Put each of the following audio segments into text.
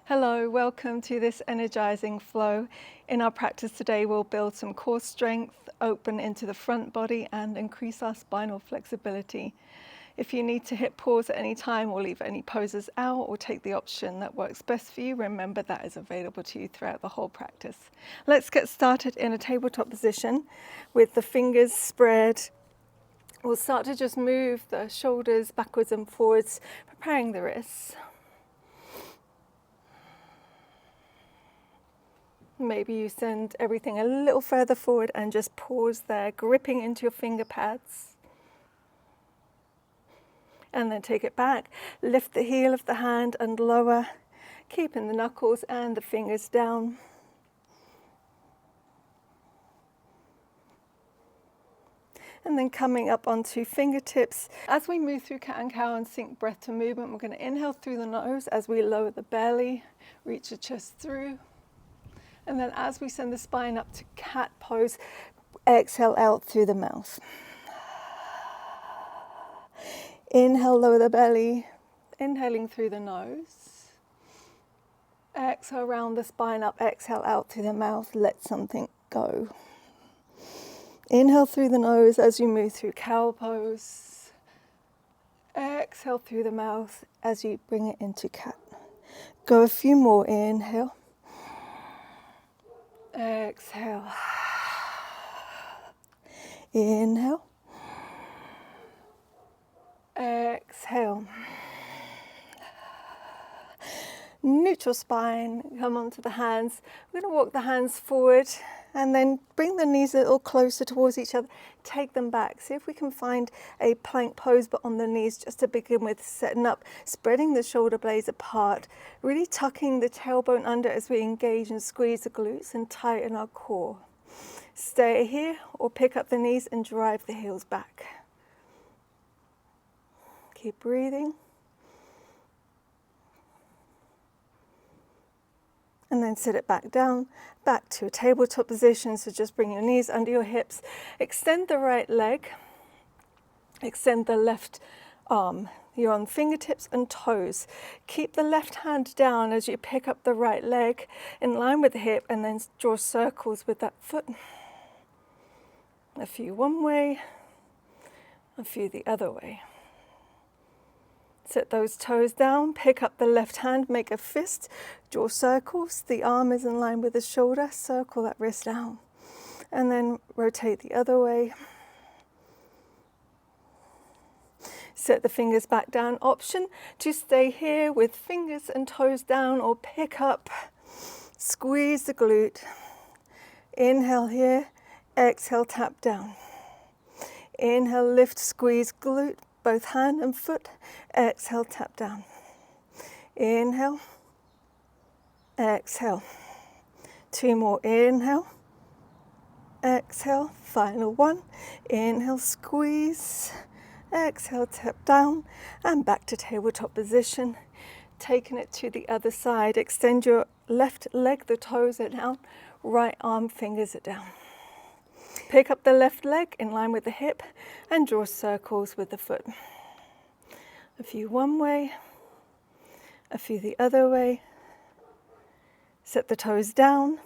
Hello, welcome to this energizing flow. In our practice today, we'll build some core strength, open into the front body and increase our spinal flexibility. If you need to hit pause at any time or leave any poses out or take the option that works best for you, remember that is available to you throughout the whole practice. Let's get started in a tabletop position with the fingers spread. We'll start to just move the shoulders backwards and forwards, preparing the wrists. Maybe you send everything a little further forward and just pause there, gripping into your finger pads. And then take it back. Lift the heel of the hand and lower, keeping the knuckles and the fingers down. And then coming up onto fingertips. As we move through cat and cow and sync breath to movement, we're going to inhale through the nose as we lower the belly, reach the chest through. And then as we send the spine up to cat pose, exhale out through the mouth. Inhale, lower the belly, inhaling through the nose. Exhale, round the spine up, exhale out through the mouth, let something go. Inhale through the nose as you move through cow pose. Exhale through the mouth as you bring it into cat. Go a few more, inhale. Exhale. Inhale. Exhale. Neutral spine, come onto the hands. We're going to walk the hands forward and then bring the knees a little closer towards each other. Take them back. See if we can find a plank pose, but on the knees just to begin with, setting up, spreading the shoulder blades apart, really tucking the tailbone under as we engage and squeeze the glutes and tighten our core. Stay here or pick up the knees and drive the heels back. Keep breathing. And then sit it back down, back to a tabletop position. So just bring your knees under your hips. Extend the right leg. Extend the left arm. You're on fingertips and toes. Keep the left hand down as you pick up the right leg in line with the hip and then draw circles with that foot. A few one way, a few the other way. Set those toes down, pick up the left hand, make a fist, draw circles. The arm is in line with the shoulder, circle that wrist down. And then rotate the other way. Set the fingers back down. Option to stay here with fingers and toes down or pick up, squeeze the glute. Inhale here, exhale, tap down. Inhale, lift, squeeze glute. Both hand and foot, exhale, tap down. Inhale, exhale. Two more, inhale, exhale, final one. Inhale, squeeze, exhale, tap down, and back to tabletop position. Taking it to the other side, extend your left leg, the toes are down, right arm, fingers are down. Pick up the left leg in line with the hip and draw circles with the foot. A few one way, a few the other way. Set the toes down.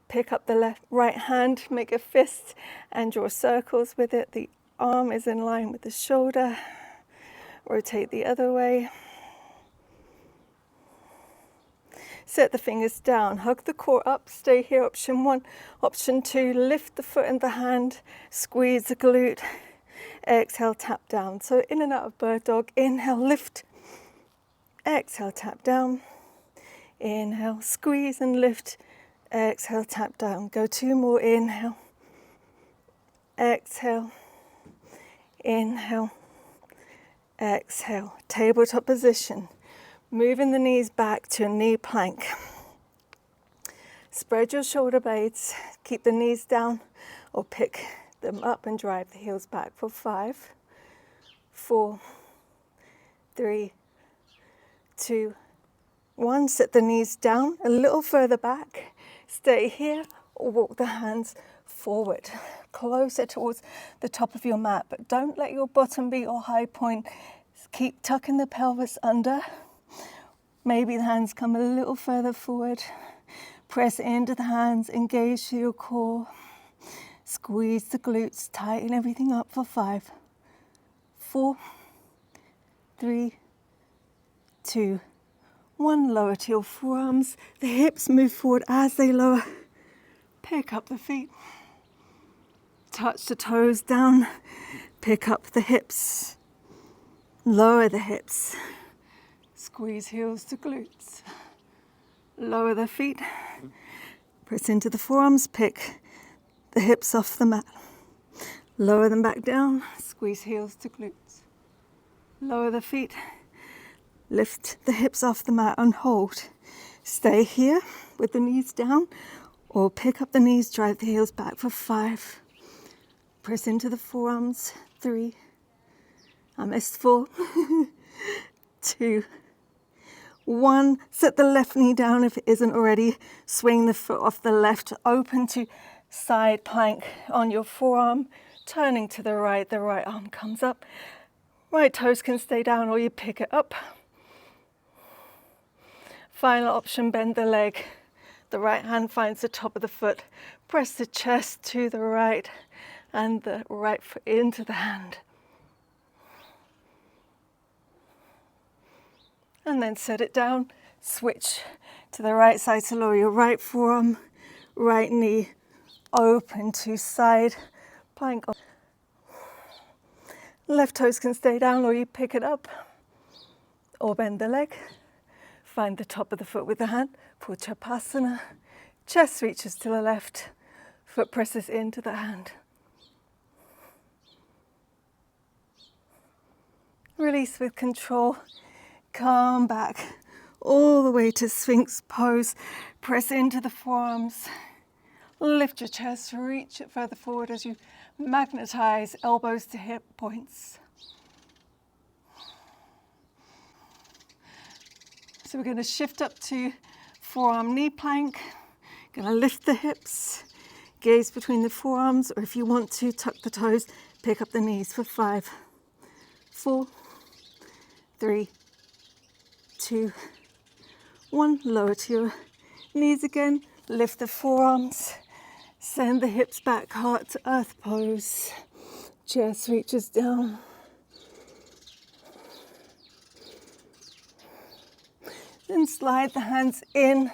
Pick up the right hand, make a fist and draw circles with it. The arm is in line with the shoulder. Rotate the other way. Set the fingers down, hug the core up, stay here, option one. Option two, lift the foot and the hand, squeeze the glute, exhale, tap down. So in and out of bird dog, inhale, lift, exhale, tap down, inhale, squeeze and lift, exhale, tap down. Go two more, inhale, exhale, inhale, exhale. Tabletop position. Moving the knees back to a knee plank. Spread your shoulder blades, keep the knees down or pick them up and drive the heels back for 5, 4, 3, 2, 1. Set the knees down a little further back. Stay here or walk the hands forward, closer towards the top of your mat, but don't let your bottom be your high point. Keep tucking the pelvis under. Maybe the hands come a little further forward. Press into the hands, engage through your core. Squeeze the glutes, tighten everything up for 5, 4, 3, 2, 1. Lower to your forearms. The hips move forward as they lower. Pick up the feet. Touch the toes down. Pick up the hips. Lower the hips. Squeeze heels to glutes. Lower the feet. Press into the forearms. Pick the hips off the mat. Lower them back down. Squeeze heels to glutes. Lower the feet. Lift the hips off the mat and hold. Stay here with the knees down, or pick up the knees, drive the heels back for 5. Press into the forearms. 3. I missed 4. 2. 1. Set the left knee down if it isn't already. Swing the foot off the left, open to side plank on your forearm, turning to the right arm comes up. Right toes can stay down or you pick it up. Final option, bend the leg. The right hand finds the top of the foot. Press the chest to the right and the right foot into the hand. And then set it down. Switch to the right side to lower your right forearm, right knee open to side plank. Left toes can stay down or you pick it up or bend the leg. Find the top of the foot with the hand, Pujapasana. Chest reaches to the left, foot presses into the hand. Release with control. Come back all the way to Sphinx pose. Press into the forearms. Lift your chest, reach it further forward as you magnetize elbows to hip points. So we're going to shift up to forearm knee plank. Going to lift the hips, gaze between the forearms, or if you want to, tuck the toes, pick up the knees for 5, 4, 3, 2, 1. Lower to your knees again. Lift the forearms. Send the hips back, heart to earth pose. Chest reaches down. Then slide the hands in,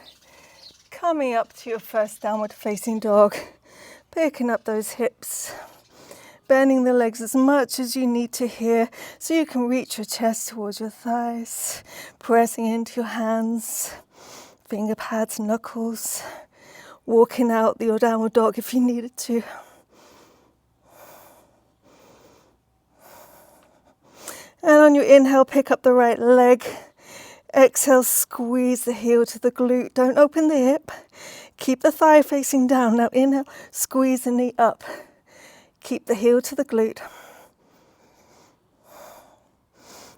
coming up to your first downward facing dog. Picking up those hips. Bending the legs as much as you need to here so you can reach your chest towards your thighs. Pressing into your hands, finger pads, knuckles. Walking out your downward dog if you needed to. And on your inhale, pick up the right leg. Exhale, squeeze the heel to the glute. Don't open the hip. Keep the thigh facing down. Now inhale, squeeze the knee up. Keep the heel to the glute.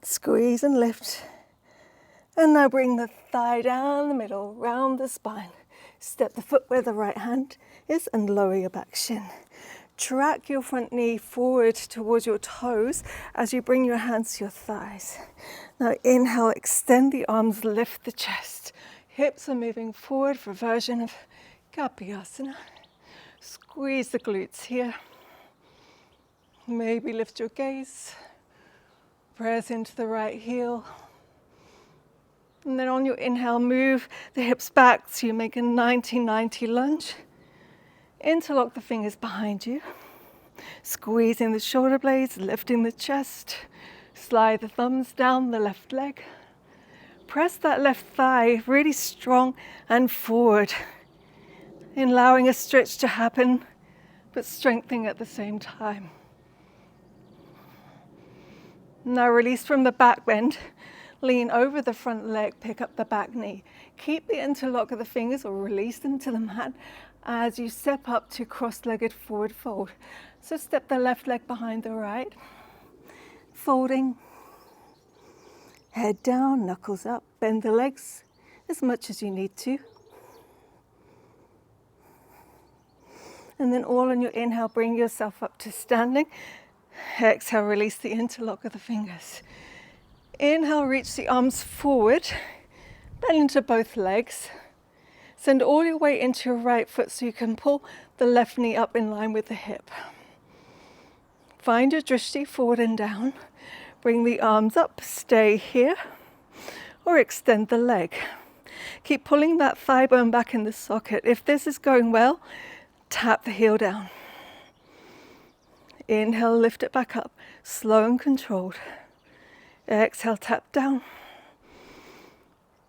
Squeeze and lift. And now bring the thigh down the middle, round the spine. Step the foot where the right hand is and lower your back shin. Track your front knee forward towards your toes as you bring your hands to your thighs. Now inhale, extend the arms, lift the chest. Hips are moving forward for a version of Kapyasana. Squeeze the glutes here. Maybe lift your gaze. Press into the right heel. And then on your inhale, move the hips back so you make a 90-90 lunge. Interlock the fingers behind you. Squeezing the shoulder blades, lifting the chest. Slide the thumbs down the left leg. Press that left thigh really strong and forward, allowing a stretch to happen, but strengthening at the same time. Now release from the back bend. Lean over the front leg, pick up the back knee. Keep the interlock of the fingers or release them to the mat as you step up to cross-legged forward fold. So step the left leg behind the right, folding, head down, knuckles up, bend the legs as much as you need to. And then all on your inhale, bring yourself up to standing. Exhale, release the interlock of the fingers. Inhale, reach the arms forward. Bend into both legs. Send all your weight into your right foot so you can pull the left knee up in line with the hip. Find your drishti forward and down. Bring the arms up, stay here, or extend the leg. Keep pulling that thigh bone back in the socket. If this is going well, tap the heel down. Inhale, lift it back up, slow and controlled. Exhale, tap down.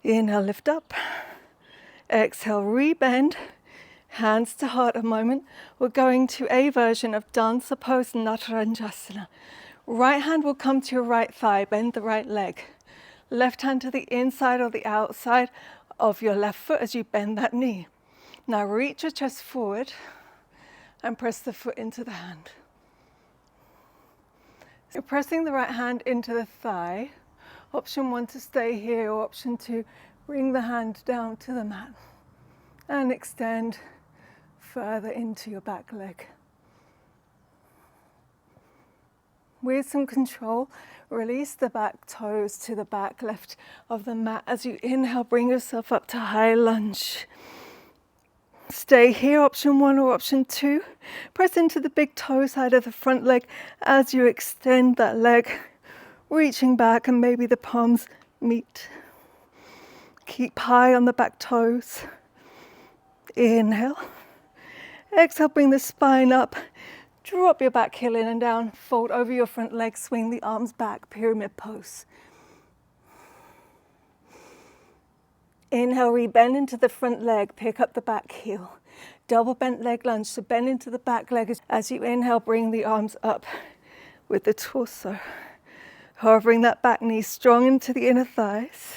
Inhale, lift up. Exhale, rebend. Hands to heart a moment. We're going to a version of Dansa Pose Natarajanasana. Right hand will come to your right thigh, bend the right leg. Left hand to the inside or the outside of your left foot as you bend that knee. Now reach your chest forward and press the foot into the hand. So pressing the right hand into the thigh. Option 1 to stay here, or option 2, bring the hand down to the mat and extend further into your back leg. With some control, release the back toes to the back left of the mat. As you inhale, bring yourself up to high lunge. Stay here, option 1 or option 2. Press into the big toe side of the front leg as you extend that leg, reaching back, and maybe the palms meet. Keep high on the back toes. Inhale. Exhale, bring the spine up. Drop your back heel in and down. Fold over your front leg, swing the arms back, pyramid pose. Inhale, rebend into the front leg, pick up the back heel. Double bent leg lunge, so bend into the back leg. As you inhale, bring the arms up with the torso. Hovering that back knee strong into the inner thighs.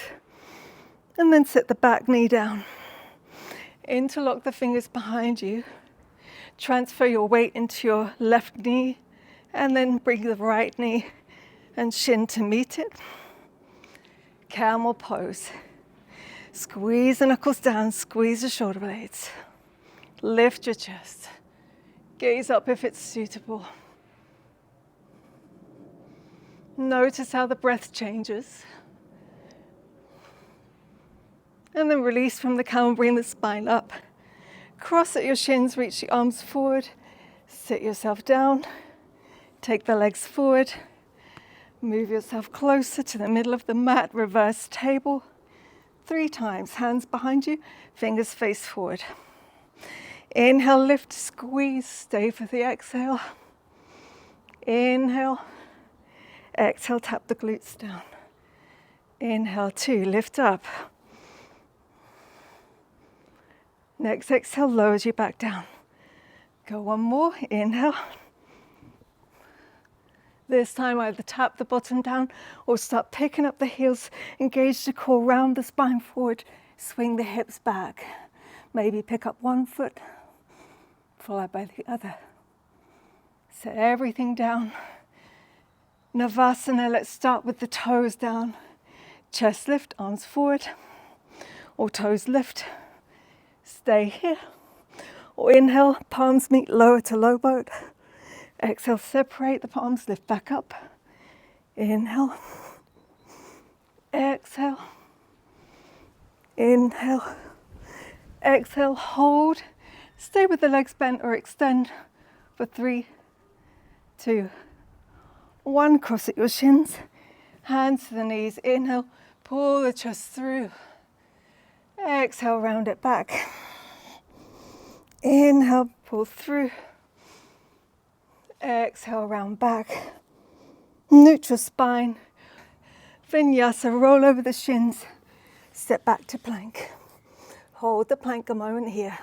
And then sit the back knee down. Interlock the fingers behind you. Transfer your weight into your left knee. And then bring the right knee and shin to meet it. Camel pose. Squeeze the knuckles down, squeeze the shoulder blades. Lift your chest. Gaze up if it's suitable. Notice how the breath changes. And then release from the camel, bring the spine up. Cross at your shins, reach the arms forward. Sit yourself down. Take the legs forward. Move yourself closer to the middle of the mat, reverse table. 3 times, hands behind you, fingers face forward. Inhale, lift, squeeze, stay for the exhale. Inhale, exhale, tap the glutes down. Inhale, 2, lift up. Next exhale, lowers you back down. Go 1 more, inhale. This time either tap the bottom down or start picking up the heels, engage the core, round the spine forward, swing the hips back. Maybe pick up 1 foot, followed by the other. Set everything down. Navasana, let's start with the toes down. Chest lift, arms forward, or toes lift. Stay here. Or inhale, palms meet lower to low boat. Exhale, separate the palms, lift back up. Inhale. Exhale. Inhale. Exhale, hold. Stay with the legs bent or extend for 3, 2, 1. Cross at your shins. Hands to the knees. Inhale, pull the chest through. Exhale, round it back. Inhale, pull through. Exhale, round back. Neutral spine. Vinyasa, roll over the shins. Step back to plank. Hold the plank a moment here.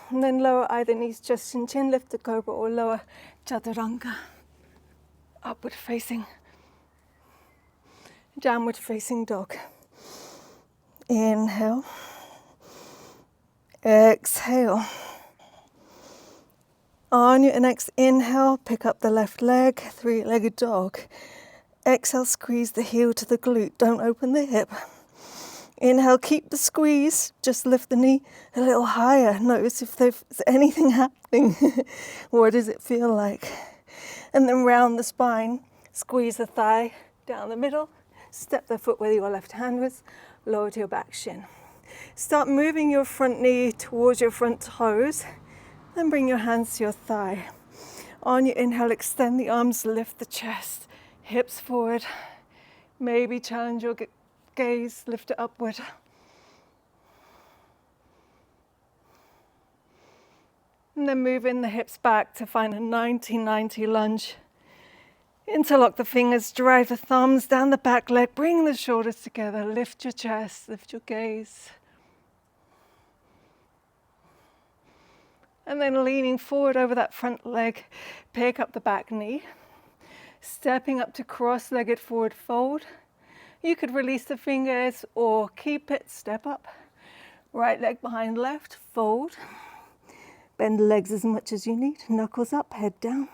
And then lower either knees, chest and chin, lift the cobra, or lower chaturanga. Upward facing. Downward facing dog. Inhale. Exhale. On your next inhale, pick up the left leg, 3-legged dog. Exhale, squeeze the heel to the glute, don't open the hip. Inhale, keep the squeeze, just lift the knee a little higher. Notice if there's anything happening. What does it feel like? And then round the spine, squeeze the thigh down the middle, step the foot where your left hand was, lower to your back shin. Start moving your front knee towards your front toes, then bring your hands to your thigh. On your inhale, extend the arms, lift the chest, hips forward. Maybe challenge your gaze, lift it upward. And then move in the hips back to find a 90-90 lunge. Interlock the fingers, drive the thumbs down the back leg, bring the shoulders together, lift your chest, lift your gaze. And then leaning forward over that front leg, pick up the back knee. Stepping up to cross-legged forward fold. You could release the fingers or keep it, step up. Right leg behind left, fold. Bend the legs as much as you need, knuckles up, head down.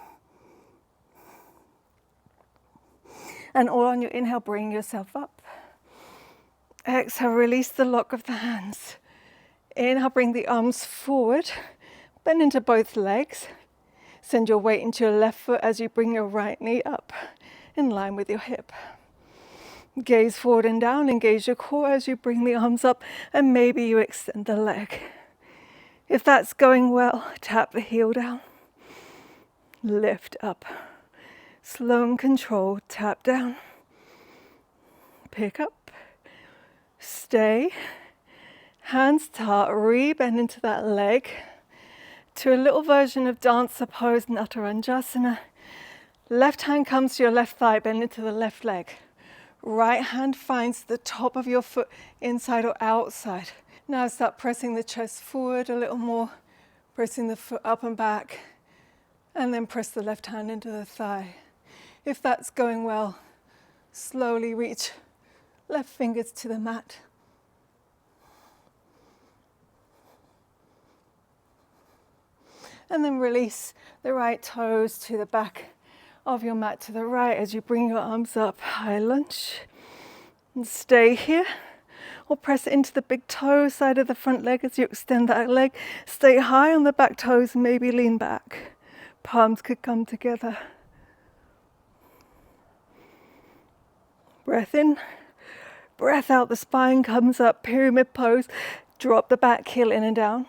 And all on your inhale, bring yourself up. Exhale, release the lock of the hands. Inhale, bring the arms forward. Bend into both legs. Send your weight into your left foot as you bring your right knee up, in line with your hip. Gaze forward and down, engage your core as you bring the arms up, and maybe you extend the leg. If that's going well, tap the heel down. Lift up. Slow and controlled, tap down. Pick up. Stay. Hands start, re-bend into that leg. To a little version of dancer pose, Natarajasana. Left hand comes to your left thigh, bend into the left leg. Right hand finds the top of your foot, inside or outside. Now start pressing the chest forward a little more, pressing the foot up and back, and then press the left hand into the thigh. If that's going well, slowly reach left fingers to the mat. And then release the right toes to the back of your mat to the right as you bring your arms up, high lunge. And stay here, or press it into the big toe side of the front leg as you extend that leg. Stay high on the back toes and maybe lean back. Palms could come together. Breath in, breath out, the spine comes up, pyramid pose. Drop the back heel in and down.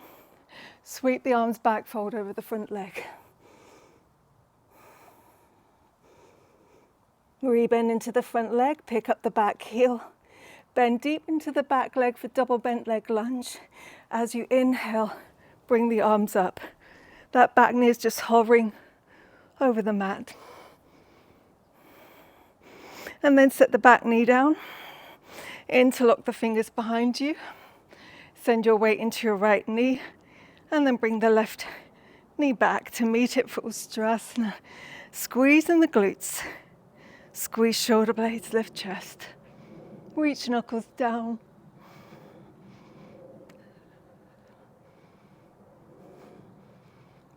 Sweep the arms back, fold over the front leg. Rebend into the front leg, pick up the back heel. Bend deep into the back leg for double bent leg lunge. As you inhale, bring the arms up. That back knee is just hovering over the mat. And then set the back knee down. Interlock the fingers behind you. Send your weight into your right knee. And then bring the left knee back to meet it for Ustrasana. Squeeze in the glutes. Squeeze shoulder blades, lift chest. Reach knuckles down.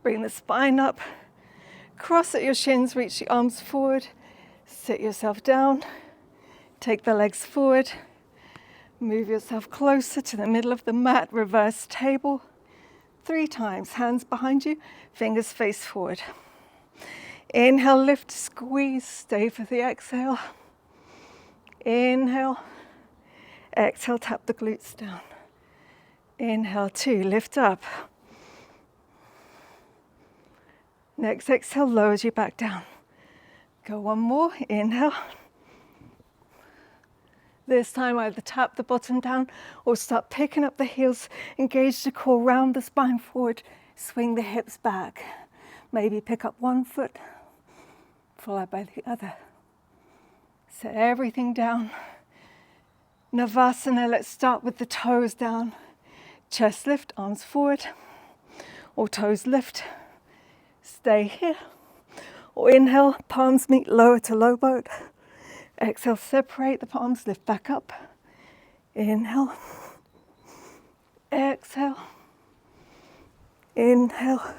Bring the spine up. Cross at your shins, reach the arms forward. Sit yourself down. Take the legs forward. Move yourself closer to the middle of the mat, reverse table. 3 times, hands behind you, fingers face forward. Inhale, lift, squeeze, stay for the exhale. Inhale, exhale, tap the glutes down. Inhale, 2, lift up. Next exhale, lowers you back down. Go one more, inhale. This time either tap the bottom down or start picking up the heels, engage the core, round the spine forward, swing the hips back. Maybe pick up one foot, followed by the other. Set everything down. Navasana, let's start with the toes down. Chest lift, arms forward, or toes lift. Stay here. Or inhale, palms meet lower to low boat. Exhale, separate the palms, lift back up. Inhale. Exhale. Inhale.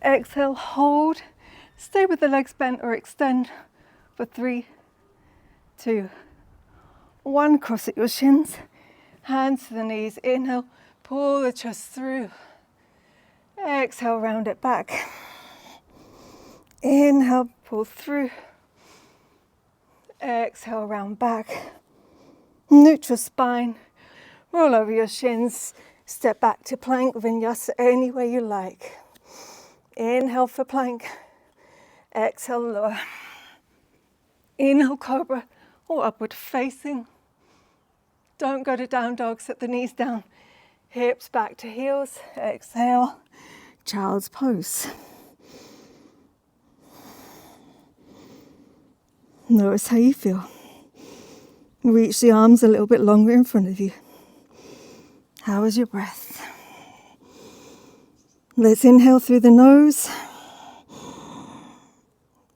Exhale, hold. Stay with the legs bent or extend for 3, 2, 1. Cross at your shins. Hands to the knees. Inhale, pull the chest through. Exhale, round it back. Inhale, pull through. Exhale, round back. Neutral spine. Roll over your shins. Step back to plank, vinyasa any way you like. Inhale for plank. Exhale, lower. Inhale, cobra or upward facing. Don't go to down dog, set the knees down. Hips back to heels. Exhale, child's pose. Notice how you feel. Reach the arms a little bit longer in front of you. How is your breath? Let's inhale through the nose.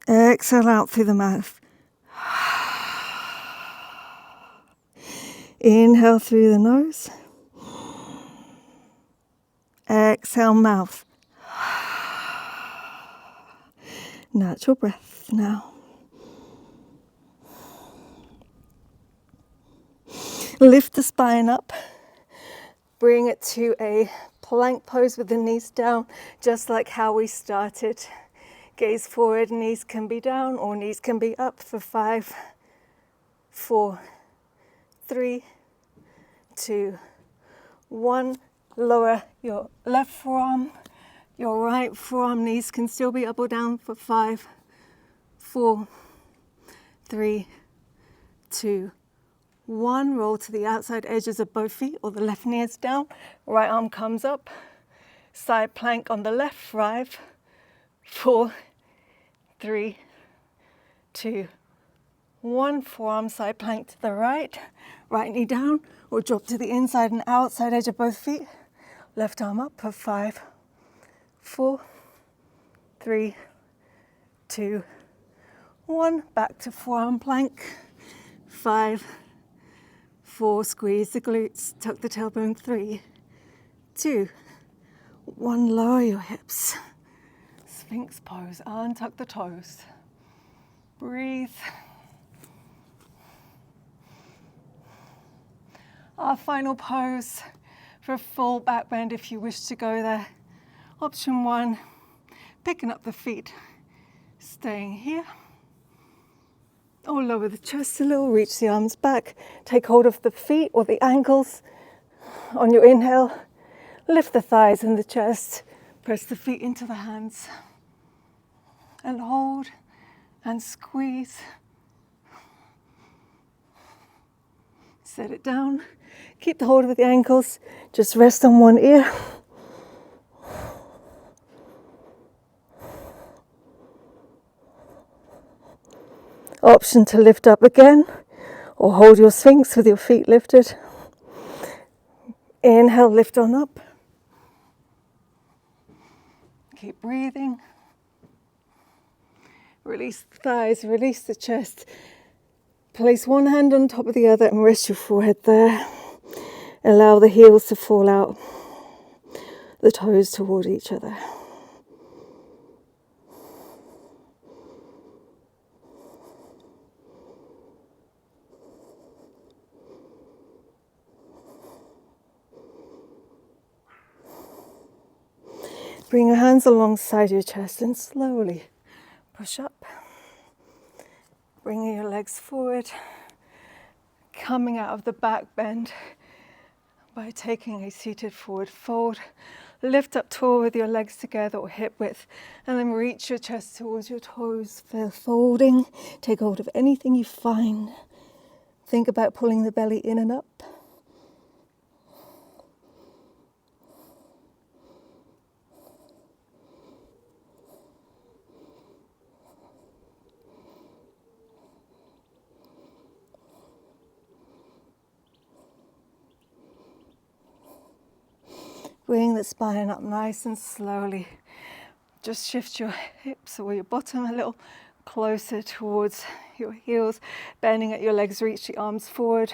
Exhale out through the mouth. Inhale through the nose. Exhale, mouth. Natural breath now. Lift the spine up. Bring it to a plank pose with the knees down, just like how we started. Gaze forward, knees can be down or knees can be up for 5, 4, 3, 2, 1. Lower your left forearm, your right forearm, knees can still be up or down for 5, 4, 3, 2, 1. Roll to the outside edges of both feet or the left knee is down. Right arm comes up. Side plank on the left. 5, 4, 3, 2, 1. Forearm side plank to the right. Right knee down or drop to the inside and outside edge of both feet. Left arm up for 5, 4, 3, 2, 1. Back to forearm plank. 5, 4, squeeze the glutes, tuck the tailbone. 3, 2, 1, lower your hips. Sphinx pose, untuck the toes. Breathe. Our final pose for a full back bend if you wish to go there. Option 1, picking up the feet, staying here. Or lower the chest a little, reach the arms back, take hold of the feet or the ankles on your inhale, lift the thighs and the chest, press the feet into the hands, and hold and squeeze. Set it down, keep the hold of the ankles, just rest on one ear. Option to lift up again or hold your Sphinx with your feet lifted. Inhale, lift on up. Keep breathing. Release the thighs, release the chest. Place one hand on top of the other and rest your forehead there. Allow the heels to fall out, the toes toward each other. Bring your hands alongside your chest and slowly push up. Bringing your legs forward, coming out of the back bend by taking a seated forward fold. Lift up tall with your legs together or hip width, and then reach your chest towards your toes for folding. Take hold of anything you find. Think about pulling the belly in and up. Bring the spine up nice and slowly. Just shift your hips or your bottom a little closer towards your heels, bending at your legs, reach the arms forward.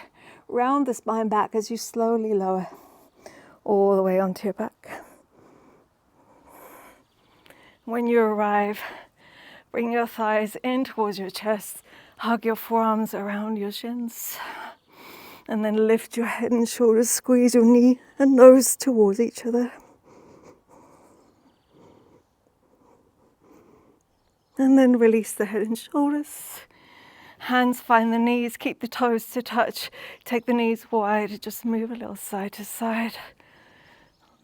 Round the spine back as you slowly lower all the way onto your back. When you arrive, bring your thighs in towards your chest, hug your forearms around your shins. And then lift your head and shoulders, squeeze your knee and nose towards each other. And then release the head and shoulders Hands find the knees, keep the toes to touch. Take the knees wide, just move a little side to side.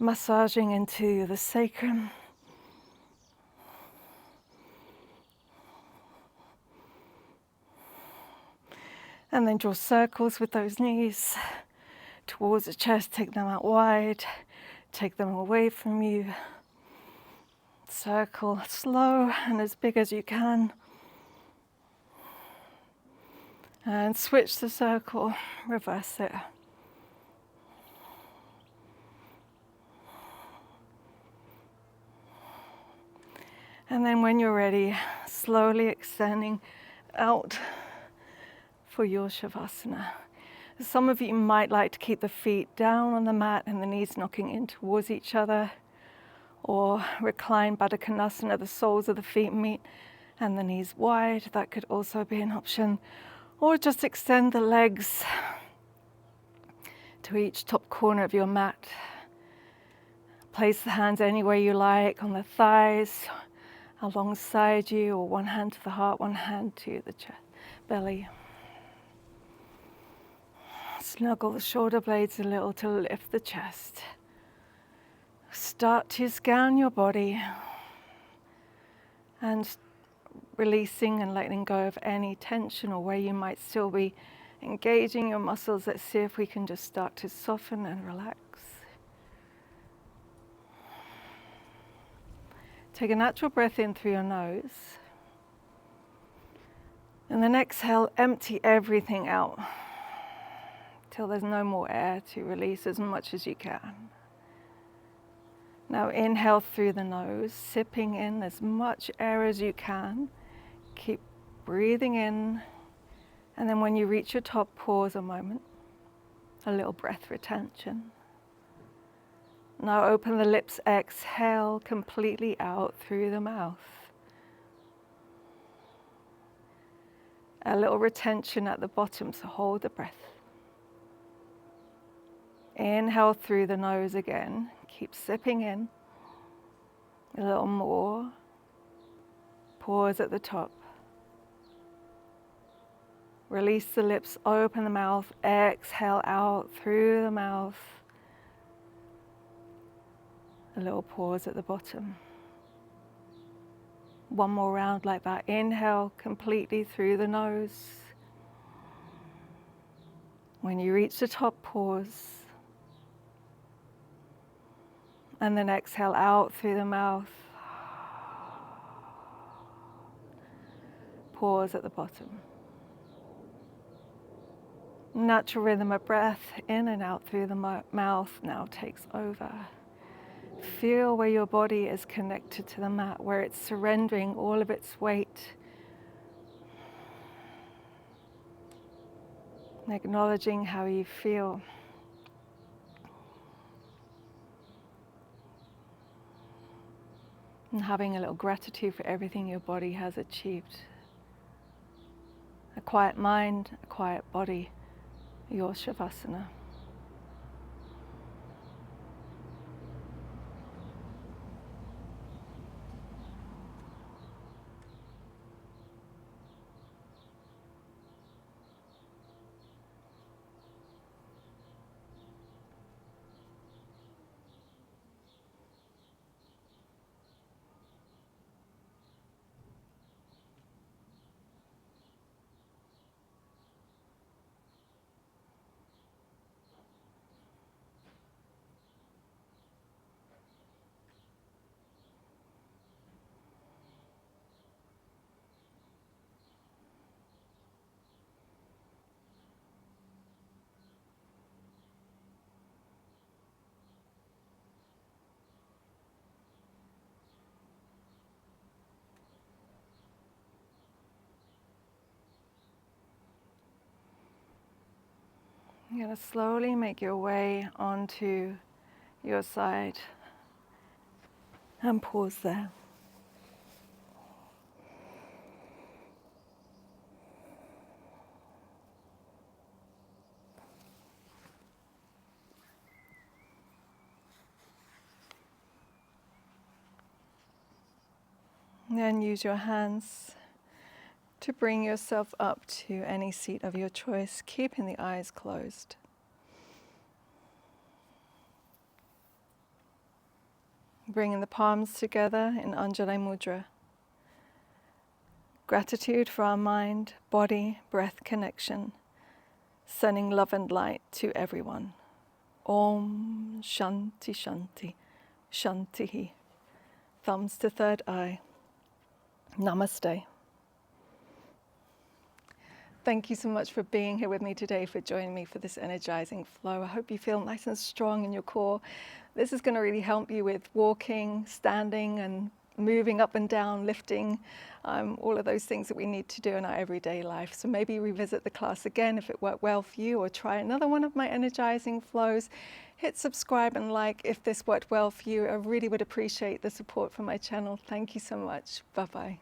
Massaging into the sacrum. And then draw circles with those knees towards the chest. Take them out wide, take them away from you. Circle slow and as big as you can. And switch the circle, reverse it. And then when you're ready, slowly extending out for your Shavasana. Some of you might like to keep the feet down on the mat and the knees knocking in towards each other, or recline Baddha Konasana, the soles of the feet meet and the knees wide. That could also be an option. Or just extend the legs to each top corner of your mat. Place the hands anywhere you like, on the thighs, alongside you, or one hand to the heart, one hand to the chest, belly. Snuggle the shoulder blades a little to lift the chest. Start to scan your body and releasing and letting go of any tension or where you might still be engaging your muscles. Let's see if we can just start to soften and relax. Take a natural breath in through your nose. And then exhale, empty everything out till there's no more air to release as much as you can. Now inhale through the nose, sipping in as much air as you can. Keep breathing in, and then when you reach your top, pause a moment. A little breath retention. Now open the lips, exhale completely out through the mouth. A little retention at the bottom, so hold the breath. Inhale through the nose again. Keep sipping in. A little more. Pause at the top. Release the lips, open the mouth, exhale out through the mouth. A little pause at the bottom. One more round like that. Inhale completely through the nose. When you reach the top, pause. And then exhale out through the mouth. Pause at the bottom. Natural rhythm of breath in and out through the mouth now takes over. Feel where your body is connected to the mat, where it's surrendering all of its weight. And acknowledging how you feel. And having a little gratitude for everything your body has achieved. A quiet mind, a quiet body, your Shavasana. You're going to slowly make your way onto your side and pause there. Then use your hands to bring yourself up to any seat of your choice, keeping the eyes closed. Bringing the palms together in Anjali Mudra. Gratitude for our mind, body, breath connection, sending love and light to everyone. Om Shanti Shanti Shantihi. Thumbs to third eye. Namaste. Thank you so much for being here with me today, for joining me for this energizing flow. I hope you feel nice and strong in your core. This is going to really help you with walking, standing, and moving up and down, lifting, all of those things that we need to do in our everyday life. So maybe revisit the class again if it worked well for you, or try another one of my energizing flows. Hit subscribe and like if this worked well for you. I really would appreciate the support from my channel. Thank you so much. Bye-bye.